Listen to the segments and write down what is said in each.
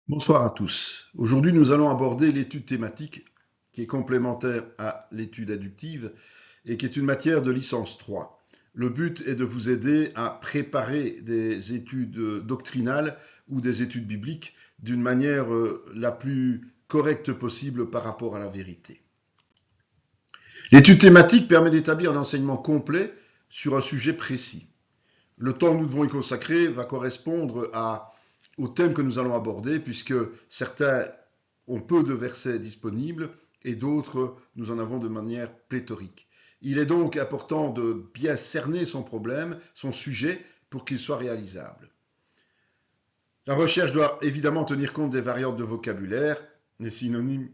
Bonsoir à tous. Aujourd'hui, nous allons aborder l'étude thématique qui est complémentaire à l'étude adductive et qui est une matière de licence 3. Le but est de vous aider à préparer des études doctrinales ou des études bibliques d'une manière la plus correcte possible par rapport à la vérité. L'étude thématique permet d'établir un enseignement complet sur un sujet précis. Le temps que nous devons y consacrer va correspondre au thème que nous allons aborder, puisque certains ont peu de versets disponibles et d'autres, nous en avons de manière pléthorique. Il est donc important de bien cerner son problème, son sujet, pour qu'il soit réalisable. La recherche doit évidemment tenir compte des variantes de vocabulaire, les synonymes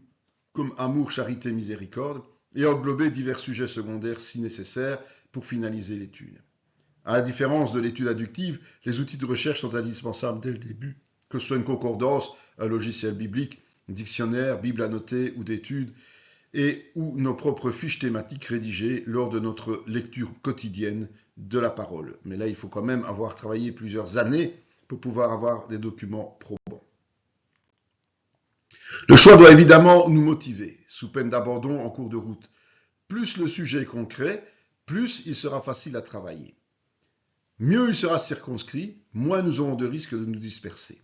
comme amour, charité, miséricorde, et englober divers sujets secondaires si nécessaire pour finaliser l'étude. À la différence de l'étude adductive, les outils de recherche sont indispensables dès le début, que ce soit une concordance, un logiciel biblique, un dictionnaire, Bible annotée ou d'études, et ou nos propres fiches thématiques rédigées lors de notre lecture quotidienne de la parole. Mais là, il faut quand même avoir travaillé plusieurs années pour pouvoir avoir des documents probants. Le choix doit évidemment nous motiver, sous peine d'abandon en cours de route. Plus le sujet est concret, plus il sera facile à travailler. Mieux il sera circonscrit, moins nous aurons de risques de nous disperser.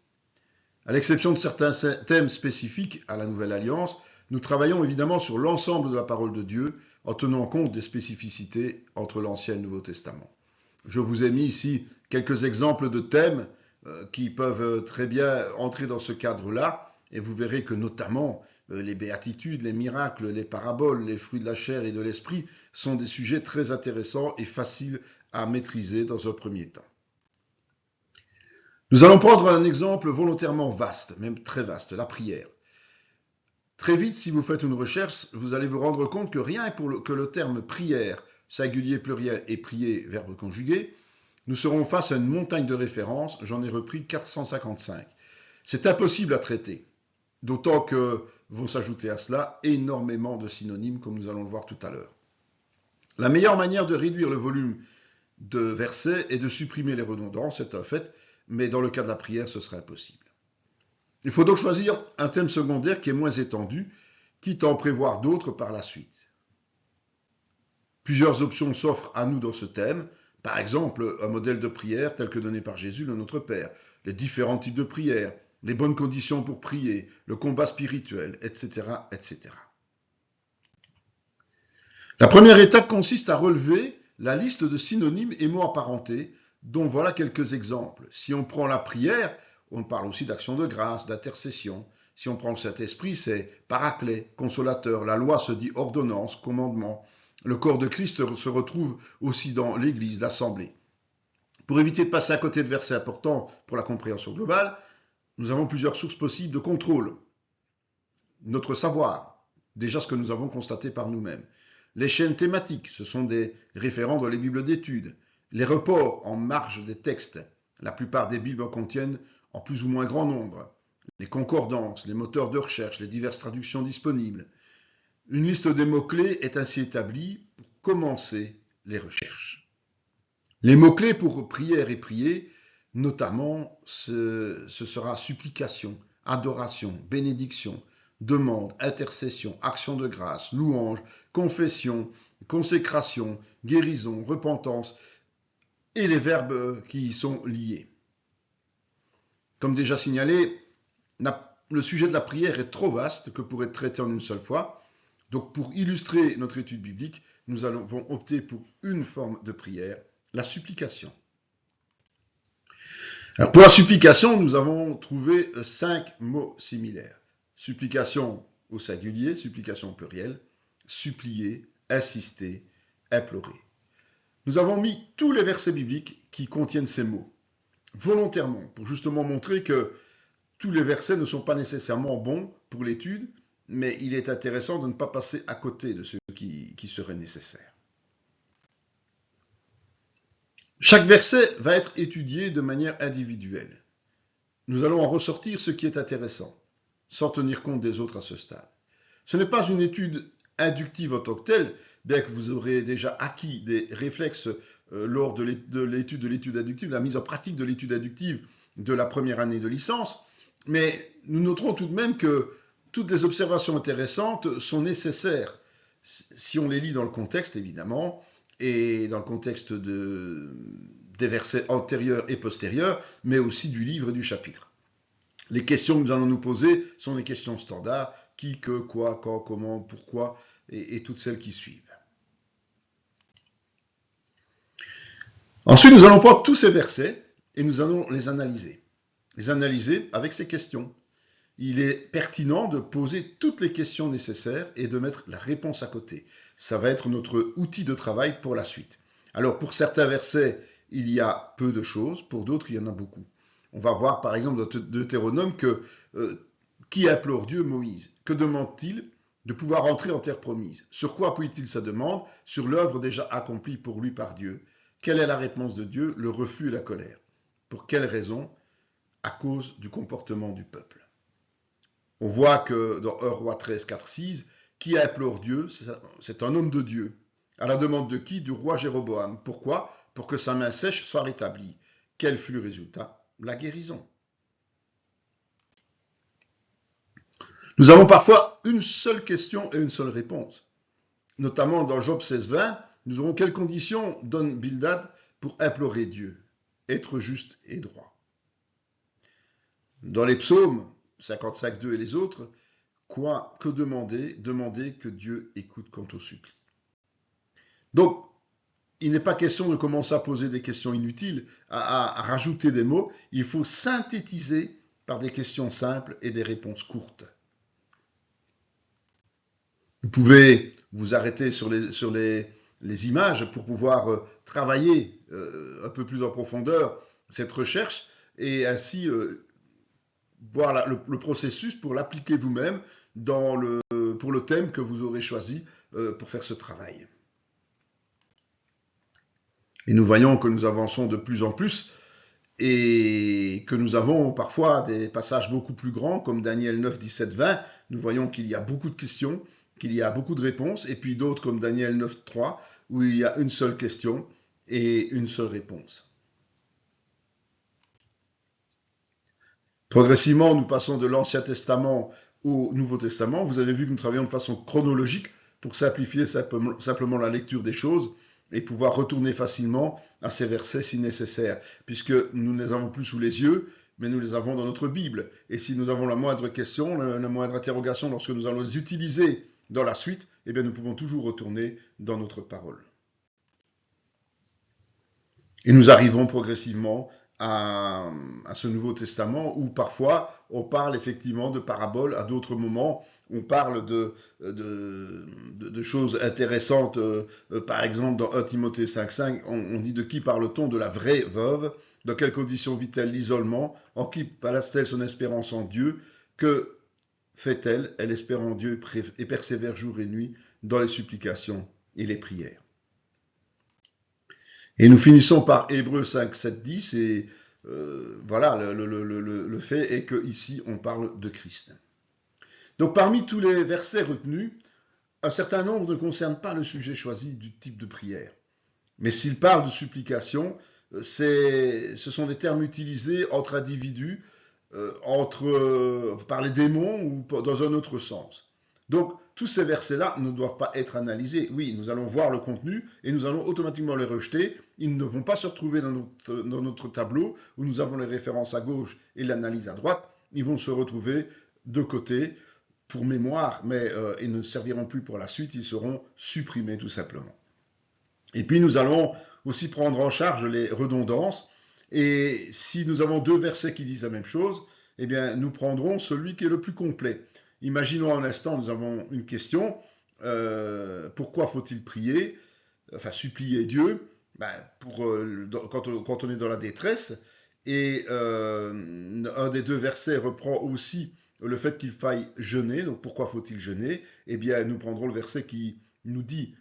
À l'exception de certains thèmes spécifiques à la Nouvelle Alliance, nous travaillons évidemment sur l'ensemble de la parole de Dieu en tenant compte des spécificités entre l'Ancien et le Nouveau Testament. Je vous ai mis ici quelques exemples de thèmes qui peuvent très bien entrer dans ce cadre-là, et vous verrez que notamment les béatitudes, les miracles, les paraboles, les fruits de la chair et de l'esprit sont des sujets très intéressants et faciles à maîtriser dans un premier temps. Nous allons prendre un exemple volontairement vaste, même très vaste, la prière. Très vite, si vous faites une recherche, vous allez vous rendre compte que rien que le terme prière, singulier, pluriel et prier, verbe conjugué, nous serons face à une montagne de références, j'en ai repris 455. C'est impossible à traiter, d'autant que vont s'ajouter à cela énormément de synonymes, comme nous allons le voir tout à l'heure. La meilleure manière de réduire le volume de versets est de supprimer les redondances, c'est un fait, mais dans le cas de la prière, ce serait impossible. Il faut donc choisir un thème secondaire qui est moins étendu, quitte à en prévoir d'autres par la suite. Plusieurs options s'offrent à nous dans ce thème, par exemple un modèle de prière tel que donné par Jésus, le Notre Père, les différents types de prières, les bonnes conditions pour prier, le combat spirituel, etc., etc. La première étape consiste à relever la liste de synonymes et mots apparentés, dont voilà quelques exemples. Si on prend la prière, on parle aussi d'action de grâce, d'intercession. Si on prend le Saint-Esprit, c'est paraclet, consolateur. La loi se dit ordonnance, commandement. Le corps de Christ se retrouve aussi dans l'Église, l'Assemblée. Pour éviter de passer à côté de versets importants pour la compréhension globale, nous avons plusieurs sources possibles de contrôle. Notre savoir, déjà ce que nous avons constaté par nous-mêmes. Les chaînes thématiques, ce sont des référents dans les Bibles d'études. Les reports en marge des textes, la plupart des Bibles en contiennent en plus ou moins grand nombre. Les concordances, les moteurs de recherche, les diverses traductions disponibles. Une liste des mots-clés est ainsi établie pour commencer les recherches. Les mots-clés pour prière et prier, notamment, ce sera supplication, adoration, bénédiction, demande, intercession, action de grâce, louange, confession, consécration, guérison, repentance et les verbes qui y sont liés. Comme déjà signalé, le sujet de la prière est trop vaste que pour être traité en une seule fois. Donc pour illustrer notre étude biblique, nous allons opter pour une forme de prière, la supplication. Alors pour la supplication, nous avons trouvé 5 mots similaires. Supplication au singulier, supplication au pluriel, supplier, insister, implorer. Nous avons mis tous les versets bibliques qui contiennent ces mots, volontairement, pour justement montrer que tous les versets ne sont pas nécessairement bons pour l'étude, mais il est intéressant de ne pas passer à côté de ceux qui seraient nécessaires. Chaque verset va être étudié de manière individuelle. Nous allons en ressortir ce qui est intéressant, sans tenir compte des autres à ce stade. Ce n'est pas une étude inductive en tant que telle, bien que vous aurez déjà acquis des réflexes lors de l'étude inductive, la mise en pratique de l'étude inductive de la première année de licence. Mais nous noterons tout de même que toutes les observations intéressantes sont nécessaires si on les lit dans le contexte, évidemment, et dans le contexte des versets antérieurs et postérieurs, mais aussi du livre et du chapitre. Les questions que nous allons nous poser sont des questions standards, qui, que, quoi, quand, comment, pourquoi, et toutes celles qui suivent. Ensuite, nous allons prendre tous ces versets et nous allons les analyser. Les analyser avec ces questions. Il est pertinent de poser toutes les questions nécessaires et de mettre la réponse à côté. Ça va être notre outil de travail pour la suite. Alors, pour certains versets, il y a peu de choses, pour d'autres, il y en a beaucoup. On va voir par exemple dans Deutéronome que qui implore Dieu, Moïse. Que demande-t-il? De pouvoir entrer en terre promise. Sur quoi appuie-t-il sa demande? Sur l'œuvre déjà accomplie pour lui par Dieu. Quelle est la réponse de Dieu? Le refus et la colère. Pour quelle raison? À cause du comportement du peuple. On voit que dans 1 Roi 13, 4, 6, qui implore Dieu? C'est un homme de Dieu. À la demande de qui? Du roi Jéroboam. Pourquoi? Pour que sa main sèche soit rétablie. Quel fut le résultat? La guérison. Nous avons parfois une seule question et une seule réponse. Notamment dans Job 16, 20, nous aurons quelles conditions donne Bildad pour implorer Dieu? Être juste et droit. Dans les psaumes 55, 2 et les autres, que demander? Demander que Dieu écoute quant au suppli. Donc, il n'est pas question de commencer à poser des questions inutiles, à rajouter des mots. Il faut synthétiser par des questions simples et des réponses courtes. Vous pouvez vous arrêter sur les images pour pouvoir travailler un peu plus en profondeur cette recherche et ainsi voir le processus pour l'appliquer vous-même pour le thème que vous aurez choisi pour faire ce travail. Et nous voyons que nous avançons de plus en plus et que nous avons parfois des passages beaucoup plus grands, comme Daniel 9, 17, 20. Nous voyons qu'il y a beaucoup de questions, qu'il y a beaucoup de réponses, et puis d'autres comme Daniel 9, 3, où il y a une seule question et une seule réponse. Progressivement, nous passons de l'Ancien Testament au Nouveau Testament. Vous avez vu que nous travaillons de façon chronologique pour simplifier simplement la lecture des choses et pouvoir retourner facilement à ces versets si nécessaire, puisque nous ne les avons plus sous les yeux, mais nous les avons dans notre Bible. Et si nous avons la moindre question, la moindre interrogation lorsque nous allons les utiliser dans la suite, eh bien nous pouvons toujours retourner dans notre parole. Et nous arrivons progressivement à ce Nouveau Testament où parfois on parle effectivement de paraboles, à d'autres moments on parle de choses intéressantes. Par exemple, dans 1 Timothée 5,5, on dit de qui parle-t-on? De la vraie veuve. Dans quelles conditions vit-elle l'isolement? En qui place-t-elle son espérance en Dieu? Que fait-elle? Elle espère en Dieu et persévère jour et nuit dans les supplications et les prières. Et nous finissons par Hébreux 5, 7, 10, et voilà, le fait est qu'ici on parle de Christ. Donc parmi tous les versets retenus, un certain nombre ne concernent pas le sujet choisi du type de prière. Mais s'il parle de supplication, ce sont des termes utilisés entre individus, par les démons ou dans un autre sens. Donc tous ces versets-là ne doivent pas être analysés. Oui, nous allons voir le contenu et nous allons automatiquement les rejeter. Ils ne vont pas se retrouver dans notre tableau où nous avons les références à gauche et l'analyse à droite. Ils vont se retrouver de côté pour mémoire, mais ils ne serviront plus pour la suite, ils seront supprimés tout simplement. Et puis nous allons aussi prendre en charge les redondances, et si nous avons deux versets qui disent la même chose, eh bien nous prendrons celui qui est le plus complet. Imaginons un instant, nous avons une question, pourquoi faut-il prier, enfin supplier Dieu, quand on est dans la détresse, et un des deux versets reprend aussi le fait qu'il faille jeûner. Donc pourquoi faut-il jeûner? Eh bien nous prendrons le verset qui nous dit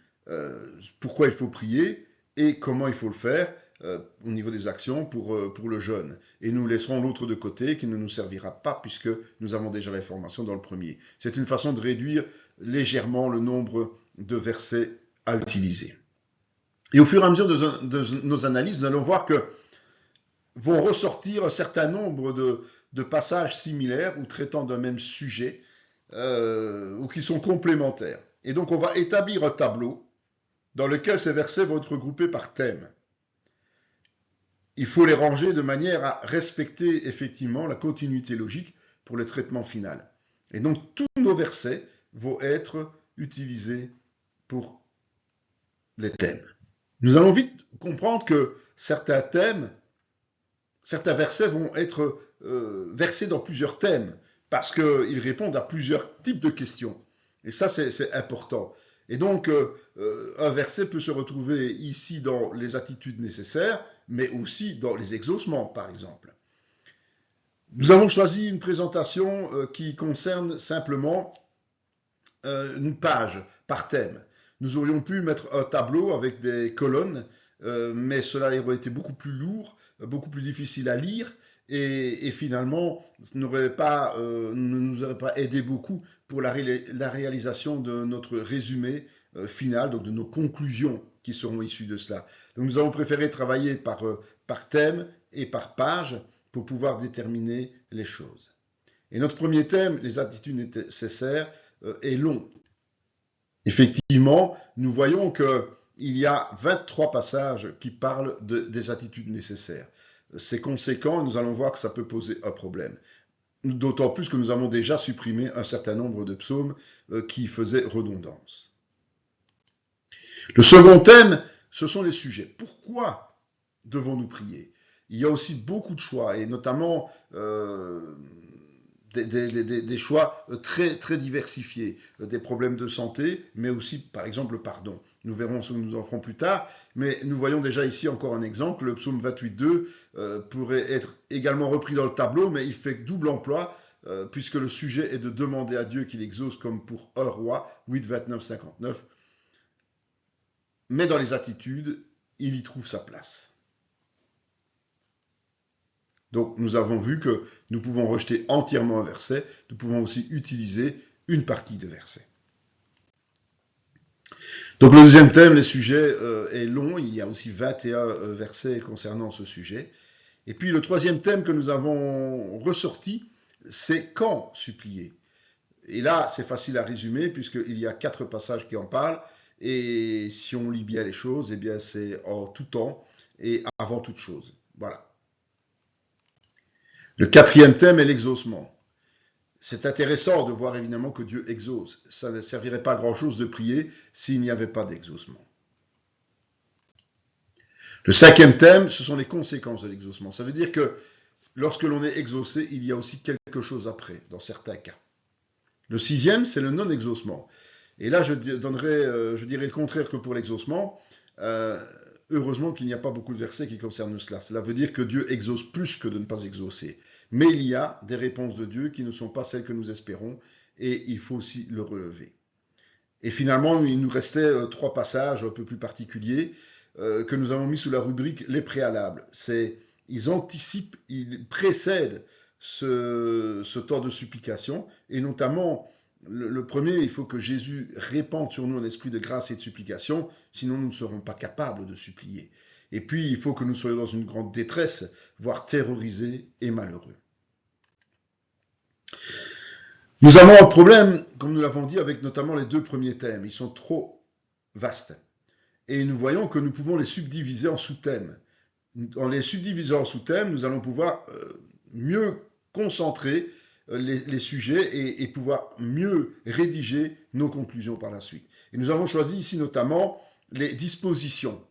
pourquoi il faut prier et comment il faut le faire au niveau des actions pour le jeûne. Et nous laisserons l'autre de côté qui ne nous servira pas puisque nous avons déjà l'information dans le premier. C'est une façon de réduire légèrement le nombre de versets à utiliser. Et au fur et à mesure de nos analyses, nous allons voir que vont ressortir un certain nombre de de passages similaires ou traitant d'un même sujet ou qui sont complémentaires. Et donc on va établir un tableau dans lequel ces versets vont être regroupés par thème. Il faut les ranger de manière à respecter effectivement la continuité logique pour le traitement final. Et donc tous nos versets vont être utilisés pour les thèmes. Nous allons vite comprendre que certains thèmes, certains versets vont être versés dans plusieurs thèmes parce qu'ils répondent à plusieurs types de questions. Et ça, c'est important. Et donc, un verset peut se retrouver ici dans les attitudes nécessaires, mais aussi dans les exaucements, par exemple. Nous avons choisi une présentation qui concerne simplement une page par thème. Nous aurions pu mettre un tableau avec des colonnes, mais cela aurait été beaucoup plus lourd, beaucoup plus difficile à lire, et finalement ne nous aurait pas aidé beaucoup pour la réalisation de notre résumé final, donc de nos conclusions qui seront issues de cela. Donc nous avons préféré travailler par thème et par page pour pouvoir déterminer les choses. Et notre premier thème, les attitudes nécessaires, est long. Effectivement, nous voyons qu'il y a 23 passages qui parlent des attitudes nécessaires. C'est conséquent, nous allons voir que ça peut poser un problème. D'autant plus que nous avons déjà supprimé un certain nombre de psaumes qui faisaient redondance. Le second thème, ce sont les sujets. Pourquoi devons-nous prier? Il y a aussi beaucoup de choix, et notamment des choix très, très diversifiés, des problèmes de santé, mais aussi, par exemple, le pardon. Nous verrons ce que nous en ferons plus tard, mais nous voyons déjà ici encore un exemple. Le psaume 28.2 pourrait être également repris dans le tableau, mais il fait double emploi, puisque le sujet est de demander à Dieu qu'il exauce comme pour un roi, 8, 29, 59. Mais dans les attitudes, il y trouve sa place. Donc nous avons vu que nous pouvons rejeter entièrement un verset, nous pouvons aussi utiliser une partie de verset. Donc le deuxième thème, les sujets, est long, il y a aussi 21 versets concernant ce sujet. Et puis le troisième thème que nous avons ressorti, c'est quand supplier. Et là, c'est facile à résumer puisqu'il y a 4 passages qui en parlent. Et si on lit bien les choses, eh bien c'est en tout temps et avant toute chose. Voilà. Le quatrième thème est l'exaucement. C'est intéressant de voir évidemment que Dieu exauce. Ça ne servirait pas à grand-chose de prier s'il n'y avait pas d'exaucement. Le cinquième thème, ce sont les conséquences de l'exaucement. Ça veut dire que lorsque l'on est exaucé, il y a aussi quelque chose après, dans certains cas. Le sixième, c'est le non-exaucement. Et là, je dirais le contraire que pour l'exaucement. Heureusement qu'il n'y a pas beaucoup de versets qui concernent cela. Cela veut dire que Dieu exauce plus que de ne pas exaucer. Mais il y a des réponses de Dieu qui ne sont pas celles que nous espérons, et il faut aussi le relever. Et finalement, il nous restait 3 passages un peu plus particuliers que nous avons mis sous la rubrique les préalables. Ils anticipent, ils précèdent ce temps de supplication, et notamment le premier, il faut que Jésus répande sur nous un esprit de grâce et de supplication, sinon nous ne serons pas capables de supplier. Et puis, il faut que nous soyons dans une grande détresse, voire terrorisés et malheureux. Nous avons un problème, comme nous l'avons dit, avec notamment les 2 premiers thèmes. Ils sont trop vastes. Et nous voyons que nous pouvons les subdiviser en sous-thèmes. En les subdivisant en sous-thèmes, nous allons pouvoir mieux concentrer les sujets et pouvoir mieux rédiger nos conclusions par la suite. Et nous avons choisi ici notamment les dispositions.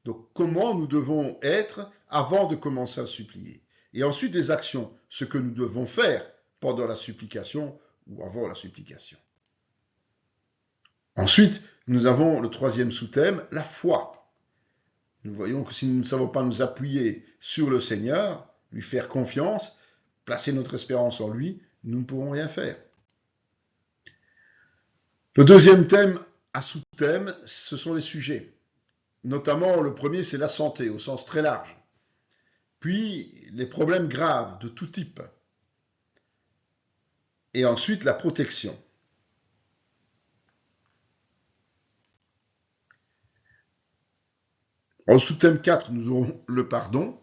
Donc comment nous devons être avant de commencer à supplier. Et ensuite les actions, ce que nous devons faire pendant la supplication ou avant la supplication. Ensuite, nous avons le 3e sous-thème, la foi. Nous voyons que si nous ne savons pas nous appuyer sur le Seigneur, lui faire confiance, placer notre espérance en lui, nous ne pourrons rien faire. Le 2e thème à sous-thème, ce sont les sujets. Notamment, le premier, c'est la santé, au sens très large. Puis, les problèmes graves de tout type. Et ensuite, la protection. En sous-thème 4, nous aurons le pardon.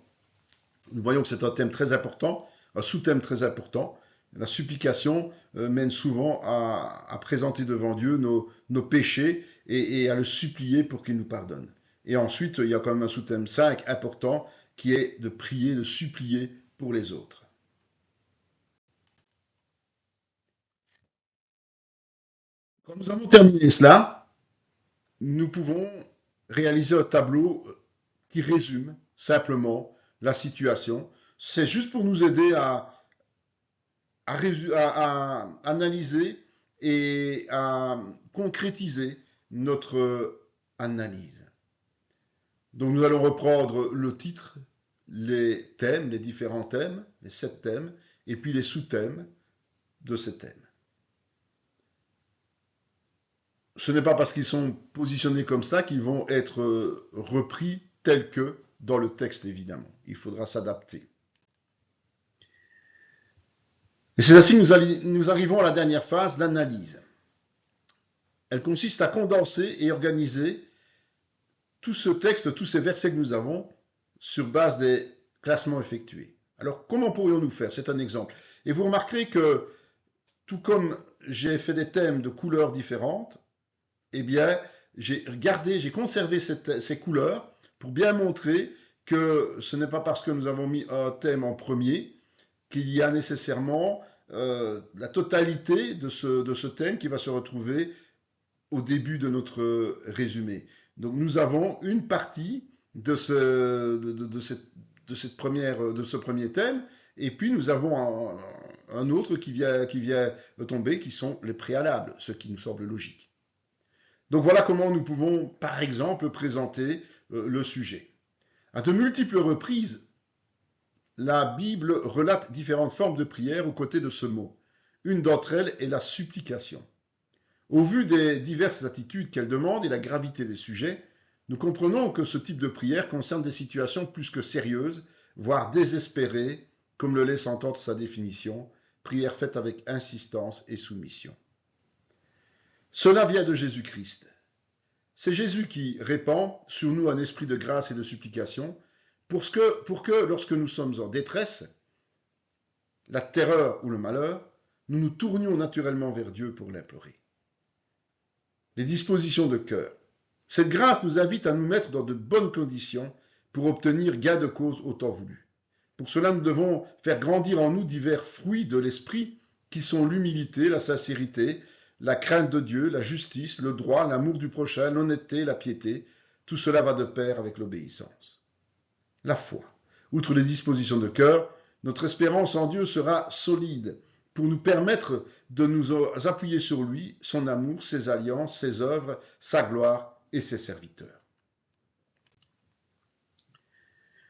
Nous voyons que c'est un thème très important Un sous-thème très important. La supplication mène souvent à présenter devant Dieu nos péchés et à le supplier pour qu'il nous pardonne. Et ensuite, il y a quand même un sous-thème 5 important qui est de prier, de supplier pour les autres. Quand nous avons terminé cela, nous pouvons réaliser un tableau qui résume simplement la situation. C'est juste pour nous aider à analyser et à concrétiser notre analyse. Donc nous allons reprendre le titre, les thèmes, les différents thèmes, les 7 thèmes, et puis les sous-thèmes de ces thèmes. Ce n'est pas parce qu'ils sont positionnés comme ça qu'ils vont être repris tels que dans le texte, évidemment. Il faudra s'adapter. Et c'est ainsi que nous arrivons à la dernière phase, l'analyse. Elle consiste à condenser et organiser tout ce texte, tous ces versets que nous avons, sur base des classements effectués. Alors, comment pourrions-nous faire? C'est un exemple. Et vous remarquerez que, tout comme j'ai fait des thèmes de couleurs différentes, eh bien, j'ai conservé ces couleurs pour bien montrer que ce n'est pas parce que nous avons mis un thème en premier qu'il y a nécessairement la totalité de ce thème qui va se retrouver au début de notre résumé. Donc nous avons une partie de ce premier thème, et puis nous avons un autre qui vient tomber, qui sont les préalables, ce qui nous semble logique. Donc voilà comment nous pouvons, par exemple, présenter le sujet. À de multiples reprises, la Bible relate différentes formes de prière aux côtés de ce mot. Une d'entre elles est la supplication. Au vu des diverses attitudes qu'elle demande et la gravité des sujets, nous comprenons que ce type de prière concerne des situations plus que sérieuses, voire désespérées, comme le laisse entendre sa définition, prière faite avec insistance et soumission. Cela vient de Jésus-Christ. C'est Jésus qui répand sur nous un esprit de grâce et de supplication pour que lorsque nous sommes en détresse, la terreur ou le malheur, nous nous tournions naturellement vers Dieu pour l'implorer. Les dispositions de cœur. Cette grâce nous invite à nous mettre dans de bonnes conditions pour obtenir gain de cause au temps voulu. Pour cela, nous devons faire grandir en nous divers fruits de l'esprit qui sont l'humilité, la sincérité, la crainte de Dieu, la justice, le droit, l'amour du prochain, l'honnêteté, la piété. Tout cela va de pair avec l'obéissance. La foi. Outre les dispositions de cœur, notre espérance en Dieu sera solide pour nous permettre de nous appuyer sur lui, son amour, ses alliances, ses œuvres, sa gloire et ses serviteurs.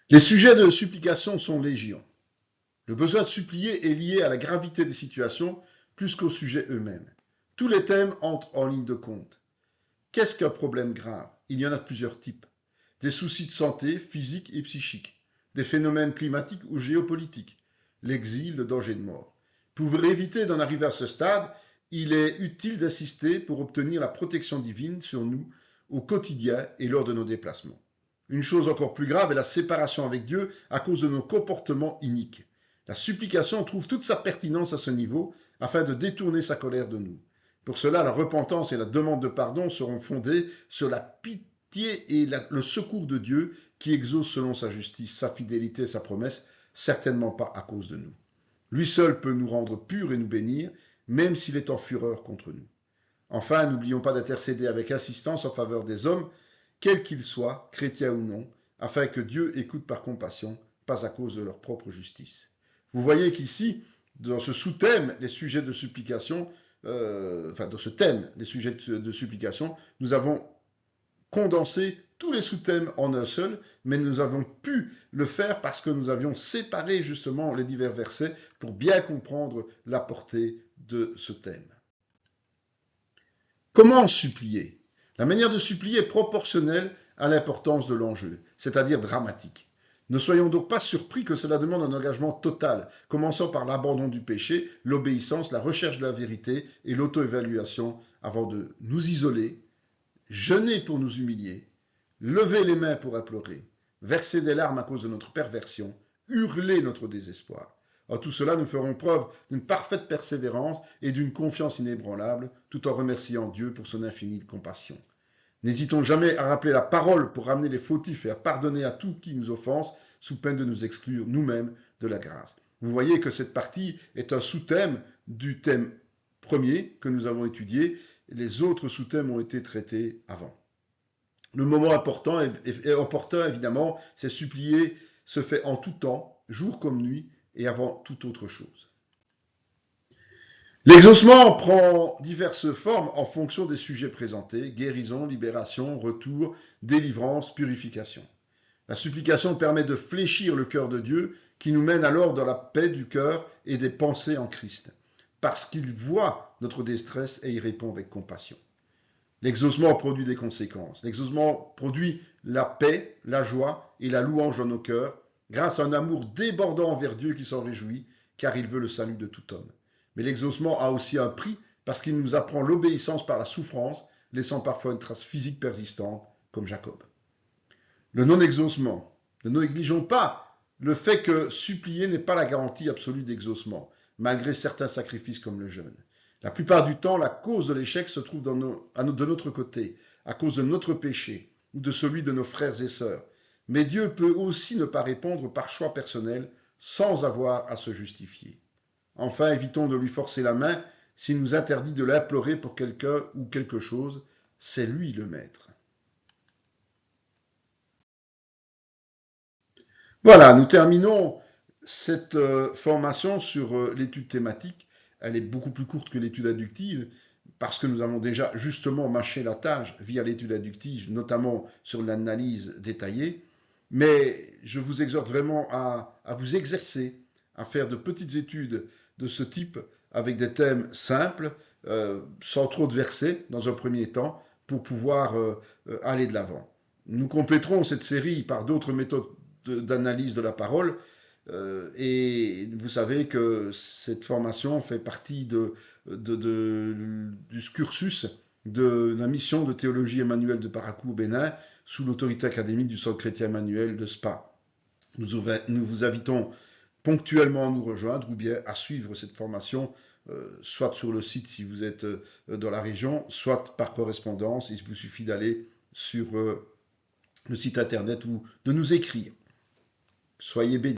Les sujets de supplication sont légion. Le besoin de supplier est lié à la gravité des situations plus qu'aux sujets eux-mêmes. Tous les thèmes entrent en ligne de compte. Qu'est-ce qu'un problème grave? Il y en a de plusieurs types. Des soucis de santé, physique et psychique, des phénomènes climatiques ou géopolitiques, l'exil, le danger de mort. Pour éviter d'en arriver à ce stade, il est utile d'assister pour obtenir la protection divine sur nous au quotidien et lors de nos déplacements. Une chose encore plus grave est la séparation avec Dieu à cause de nos comportements iniques. La supplication trouve toute sa pertinence à ce niveau afin de détourner sa colère de nous. Pour cela, la repentance et la demande de pardon seront fondées sur la pitié et le secours de Dieu qui exauce selon sa justice, sa fidélité et sa promesse, certainement pas à cause de nous. Lui seul peut nous rendre purs et nous bénir, même s'il est en fureur contre nous. Enfin, n'oublions pas d'intercéder avec insistance en faveur des hommes, quels qu'ils soient, chrétiens ou non, afin que Dieu écoute par compassion, pas à cause de leur propre justice. Vous voyez qu'ici, dans ce sous-thème, les sujets de supplication, dans ce thème, les sujets de supplication, nous avons condensé tous les sous-thèmes en un seul, mais nous avons pu le faire parce que nous avions séparé justement les divers versets pour bien comprendre la portée de ce thème. Comment supplier? La manière de supplier est proportionnelle à l'importance de l'enjeu, c'est-à-dire dramatique. Ne soyons donc pas surpris que cela demande un engagement total, commençant par l'abandon du péché, l'obéissance, la recherche de la vérité et l'auto-évaluation avant de nous isoler, jeûner pour nous humilier, lever les mains pour implorer, verser des larmes à cause de notre perversion, hurler notre désespoir. En tout cela, nous ferons preuve d'une parfaite persévérance et d'une confiance inébranlable, tout en remerciant Dieu pour son infinie compassion. N'hésitons jamais à rappeler la parole pour ramener les fautifs et à pardonner à tout qui nous offense, sous peine de nous exclure nous-mêmes de la grâce. Vous voyez que cette partie est un sous-thème du thème premier que nous avons étudié. Les autres sous-thèmes ont été traités avant. Le moment important et opportun, évidemment, c'est supplier se fait en tout temps, jour comme nuit, et avant toute autre chose. L'exaucement prend diverses formes en fonction des sujets présentés: guérison, libération, retour, délivrance, purification. La supplication permet de fléchir le cœur de Dieu, qui nous mène alors dans la paix du cœur et des pensées en Christ, parce qu'il voit notre détresse et y répond avec compassion. L'exaucement produit des conséquences. L'exaucement produit la paix, la joie et la louange dans nos cœurs, grâce à un amour débordant envers Dieu qui s'en réjouit, car il veut le salut de tout homme. Mais l'exaucement a aussi un prix, parce qu'il nous apprend l'obéissance par la souffrance, laissant parfois une trace physique persistante, comme Jacob. Le non-exaucement. Ne négligeons pas le fait que supplier n'est pas la garantie absolue d'exaucement, malgré certains sacrifices comme le jeûne. La plupart du temps, la cause de l'échec se trouve de notre côté, à cause de notre péché ou de celui de nos frères et sœurs. Mais Dieu peut aussi ne pas répondre par choix personnel, sans avoir à se justifier. Enfin, évitons de lui forcer la main s'il nous interdit de l'implorer pour quelqu'un ou quelque chose. C'est lui le maître. Voilà, nous terminons cette formation sur l'étude thématique. Elle est beaucoup plus courte que l'étude inductive parce que nous avons déjà justement mâché la tâche via l'étude inductive, notamment sur l'analyse détaillée. Mais je vous exhorte vraiment à vous exercer, à faire de petites études de ce type avec des thèmes simples, sans trop de versets dans un premier temps, pour pouvoir aller de l'avant. Nous compléterons cette série par d'autres méthodes d'analyse de la parole, et vous savez que cette formation fait partie du cursus de la mission de théologie Emmanuel de Parakou au Bénin, sous l'autorité académique du Centre chrétien Emmanuel de Spa. Nous vous invitons ponctuellement à nous rejoindre ou bien à suivre cette formation, soit sur le site si vous êtes dans la région, soit par correspondance. Il vous suffit d'aller sur le site internet ou de nous écrire. Soyez bénis.